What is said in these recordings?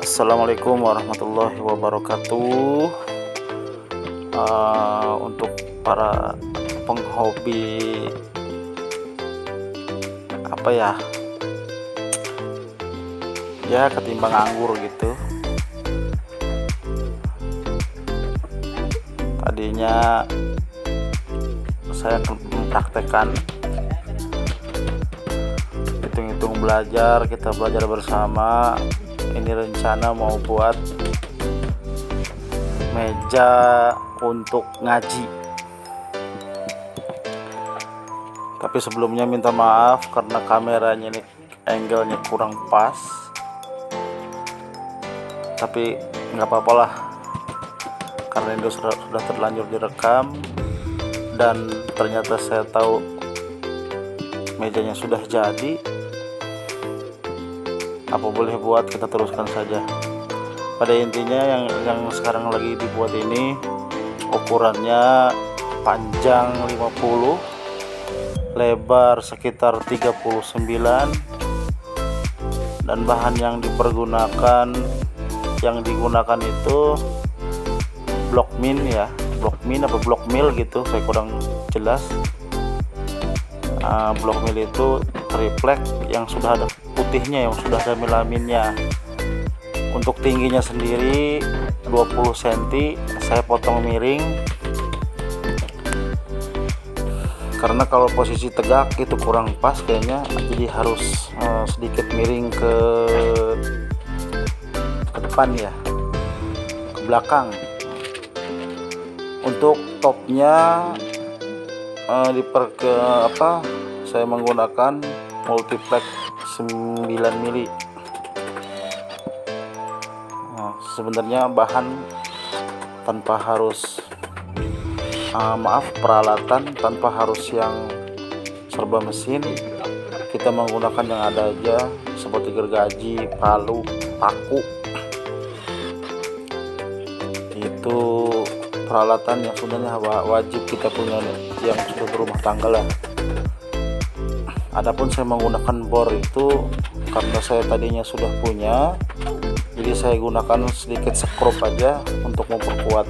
Assalamualaikum warahmatullahi wabarakatuh. Untuk para penghobi ya ketimbang anggur gitu, tadinya saya mempraktekkan hitung-hitung belajar, kita belajar bersama. Ini rencana mau buat meja untuk ngaji, tapi sebelumnya minta maaf karena kameranya ini angle-nya kurang pas, tapi nggak apa-apa lah karena itu sudah terlanjur direkam dan ternyata saya tahu mejanya sudah jadi. Apa boleh buat, kita teruskan saja. Pada intinya yang sekarang lagi dibuat ini ukurannya panjang 50, lebar sekitar 39, dan bahan yang digunakan itu blok min apa blok mil gitu, saya kurang jelas. Blok mil itu triplek yang sudah ada putihnya, yang sudah ada melaminnya. Untuk tingginya sendiri 20 cm, saya potong miring karena kalau posisi tegak itu kurang pas kayaknya, jadi harus sedikit miring ke depan ya, ke belakang. Untuk topnya saya menggunakan multiplex 9 mili. Sebenarnya bahan tanpa harus peralatan tanpa harus yang serba mesin, kita menggunakan yang ada aja seperti gergaji, palu, paku. Itu peralatan yang sebenarnya wajib kita punya yang sudah berumah tangga lah. Adapun saya menggunakan bor itu karena saya tadinya sudah punya, jadi saya gunakan sedikit skrup aja untuk memperkuat.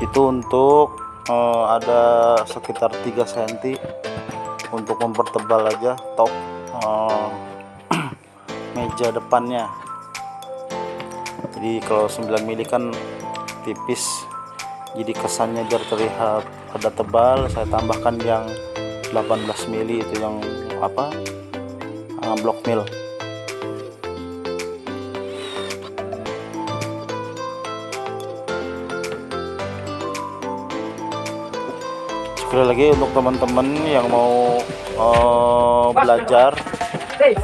Itu untuk ada sekitar 3 cm untuk mempertebal aja top meja depannya. Jadi kalau 9 mili kan tipis, jadi kesannya biar terlihat ada tebal, saya tambahkan yang 18 mili itu yang blok mil. Sekali lagi untuk teman-teman yang mau belajar,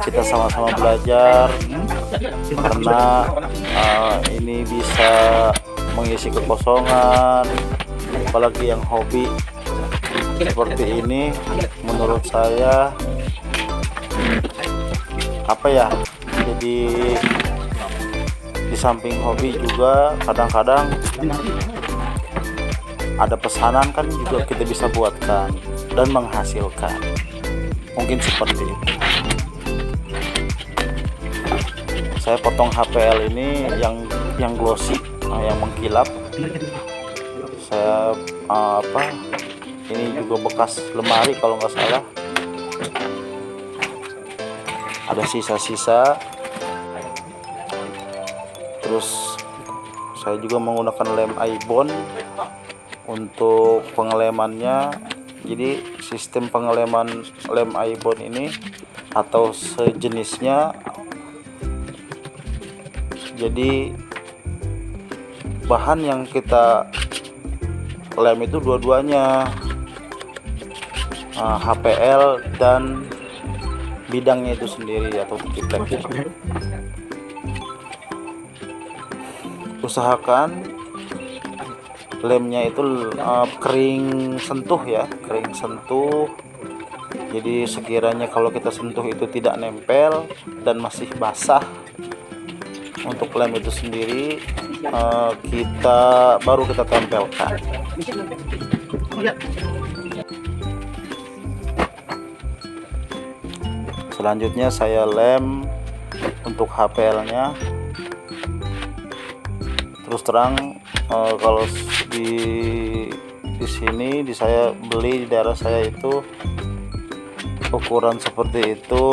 kita sama-sama belajar karena ini bisa mengisi kekosongan, apalagi yang hobi seperti ini. Menurut saya jadi di samping hobi juga kadang-kadang ada pesanan kan juga kita bisa buatkan dan menghasilkan, mungkin seperti itu. Saya potong HPL ini yang glossy, yang mengkilap. Saya ini juga bekas lemari kalau nggak salah, ada sisa-sisa. Terus saya juga menggunakan lem ibon untuk pengelemannya. Jadi sistem pengeleman lem ibon ini atau sejenisnya, jadi bahan yang kita lem itu dua-duanya HPL dan bidangnya itu sendiri atau triplek. Usahakan lemnya itu kering sentuh. Jadi sekiranya kalau kita sentuh itu tidak nempel dan masih basah, untuk lem itu sendiri baru kita tempelkan. Selanjutnya saya lem untuk HPL nya. Terus terang kalau di sini saya beli di daerah saya itu ukuran seperti itu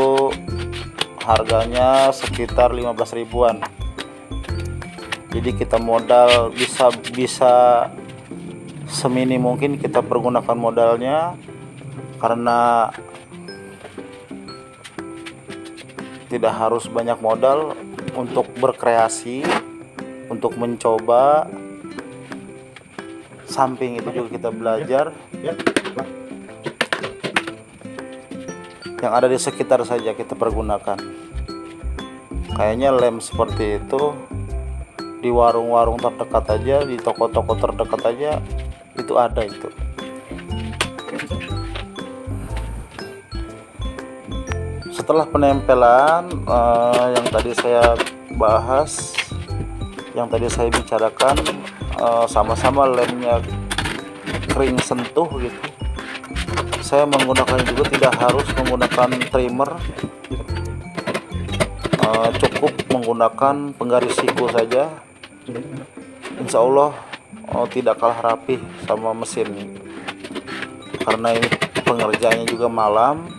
harganya sekitar 15 ribuan. Jadi kita modal bisa semini mungkin kita pergunakan modalnya, karena tidak harus banyak modal untuk berkreasi, untuk mencoba. Samping itu juga kita belajar yang ada di sekitar saja kita pergunakan. Kayaknya lem seperti itu di warung-warung terdekat aja, di toko-toko terdekat aja itu ada itu. Setelah penempelan yang tadi saya bahas, yang tadi saya bicarakan, sama-sama lemnya kering sentuh gitu, saya menggunakan juga tidak harus menggunakan trimmer, cukup menggunakan penggaris siku saja. Insya Allah tidak kalah rapih sama mesin, karena ini pengerjaannya juga malam,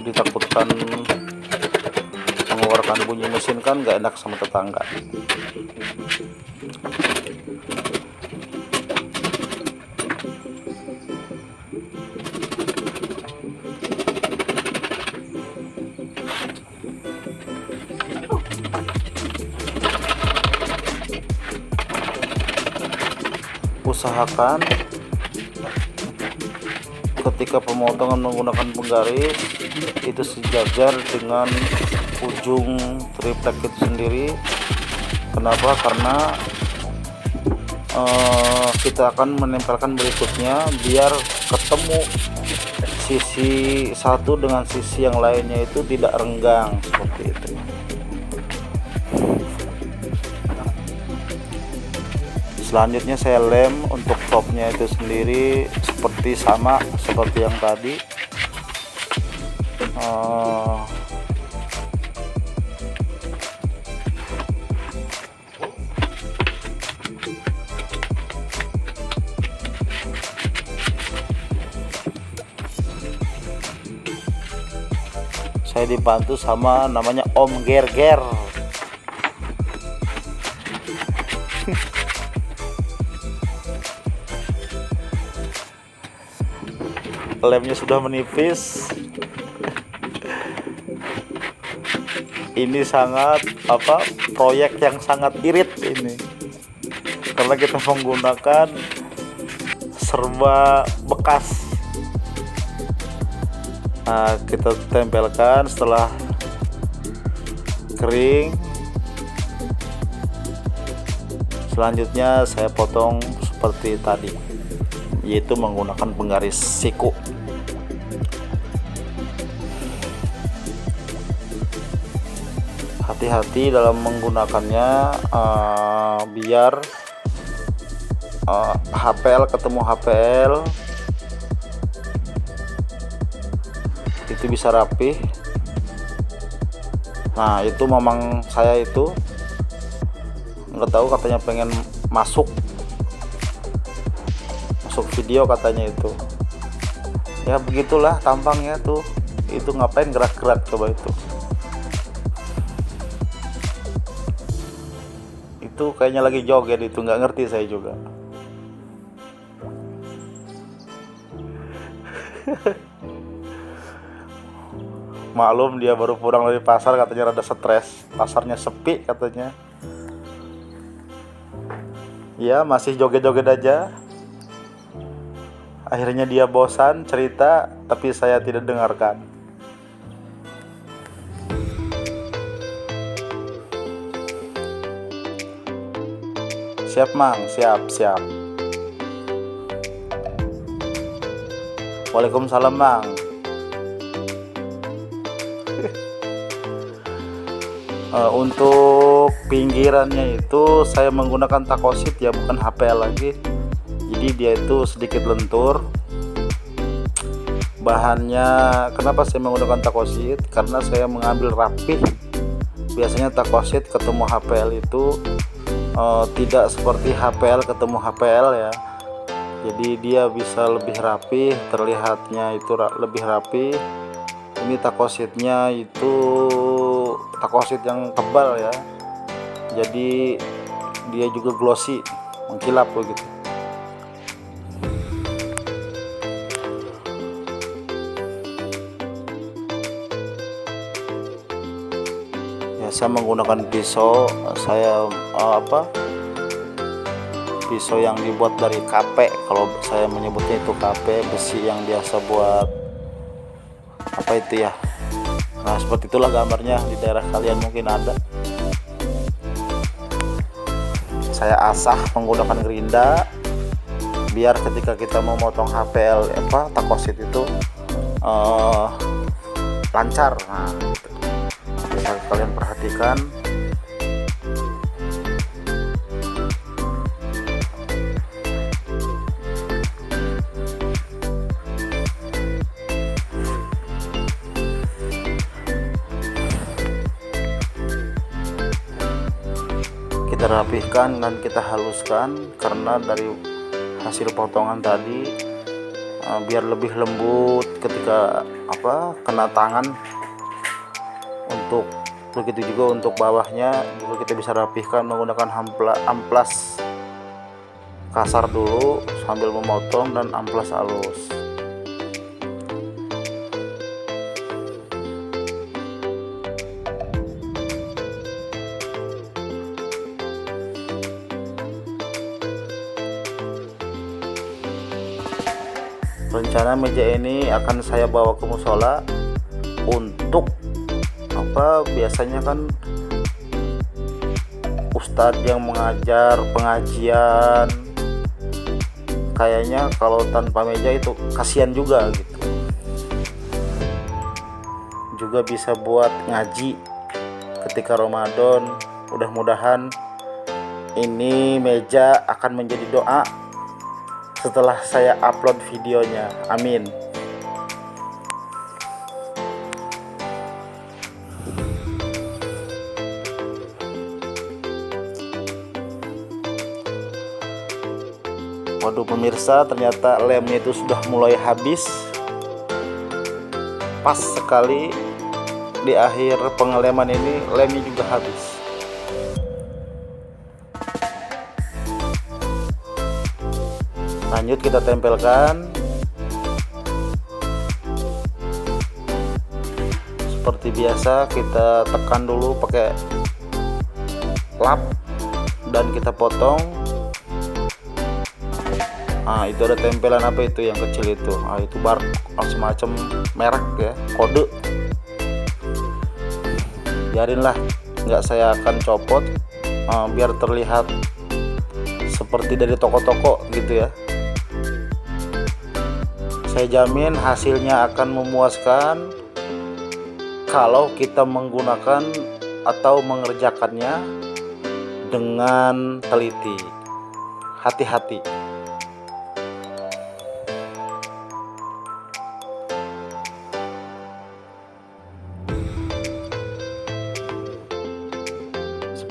ditakutkan mengeluarkan bunyi mesin kan gak enak sama tetangga. Usahakan ketika pemotongan menggunakan penggaris itu sejajar dengan ujung triplek itu sendiri. Kenapa? Karena kita akan menempelkan berikutnya biar ketemu sisi satu dengan sisi yang lainnya itu tidak renggang seperti itu. Selanjutnya saya lem untuk topnya itu sendiri sama seperti yang tadi. Saya dibantu sama namanya Om Ger-Ger. Lemnya sudah menipis. Ini sangat proyek yang sangat irit ini, karena kita menggunakan serba bekas. Nah, kita tempelkan setelah kering. Selanjutnya saya potong seperti tadi, yaitu menggunakan penggaris siku. Hati-hati dalam menggunakannya, biar HPL ketemu HPL itu bisa rapih. Nah, itu memang saya itu nggak tahu, katanya pengen masuk video katanya itu. Ya begitulah tampangnya tuh. Itu ngapain gerak-gerak coba itu. Itu kayaknya lagi joget itu, nggak ngerti saya juga. Maklum dia baru pulang dari pasar, katanya rada stres, pasarnya sepi katanya. Ya masih joget-joget aja. Akhirnya dia bosan cerita, tapi saya tidak dengarkan. Siap Mang, siap. Waalaikumsalam Mang. Untuk pinggirannya itu saya menggunakan takosit ya, bukan HPL lagi. Jadi dia itu sedikit lentur. Bahannya, kenapa saya menggunakan takosit, karena saya mengambil rapih. Biasanya takosit ketemu HPL itu tidak seperti HPL ketemu HPL ya, jadi dia bisa lebih rapi, terlihatnya itu lebih rapi. Ini takositnya itu takosit yang tebal ya, jadi dia juga glossy, mengkilap begitu. Saya menggunakan pisau, saya pisau yang dibuat dari KP, kalau saya menyebutnya itu KP, besi yang biasa buat apa itu ya. Nah seperti itulah gambarnya, di daerah kalian mungkin ada. Saya asah menggunakan gerinda biar ketika kita mau motong HPL takosit itu lancar. Nah gitu. Bisa kalian perhatikan. Kita rapihkan dan kita haluskan, karena dari hasil potongan tadi biar lebih lembut ketika kena tangan. Untuk begitu juga untuk bawahnya juga kita bisa rapihkan menggunakan amplas kasar dulu sambil memotong, dan amplas halus. Rencana meja ini akan saya bawa ke musola untuk biasanya kan ustadz yang mengajar pengajian, kayaknya kalau tanpa meja itu kasihan juga gitu. Juga bisa buat ngaji ketika Ramadan. Mudah-mudahan ini meja akan menjadi doa setelah saya upload videonya, amin. Waduh pemirsa, ternyata lemnya itu sudah mulai habis. Pas sekali di akhir pengeleman ini lemnya juga habis. Lanjut kita tempelkan. Seperti biasa kita tekan dulu pakai lap dan kita potong. Nah itu ada tempelan apa itu yang kecil itu, itu semacam merek ya, kode. Biarinlah, nggak saya akan copot biar terlihat seperti dari toko-toko gitu ya. Saya jamin hasilnya akan memuaskan kalau kita menggunakan atau mengerjakannya dengan teliti, hati-hati.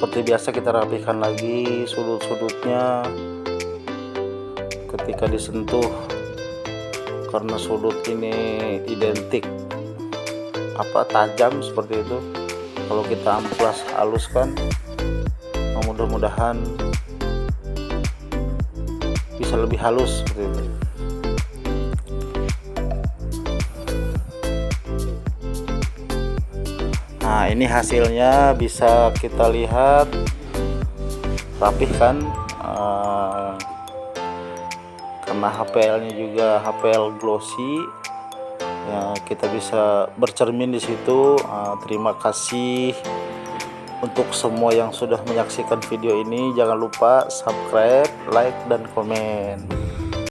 Seperti biasa kita rapihkan lagi sudut-sudutnya ketika disentuh, karena sudut ini identik tajam seperti itu. Kalau kita amplas haluskan, mudah-mudahan bisa lebih halus seperti itu. Nah ini hasilnya bisa kita lihat rapih kan, karena HPL-nya juga HPL glossy ya, kita bisa bercermin di situ. Terima kasih untuk semua yang sudah menyaksikan video ini. Jangan lupa subscribe, like, dan komen.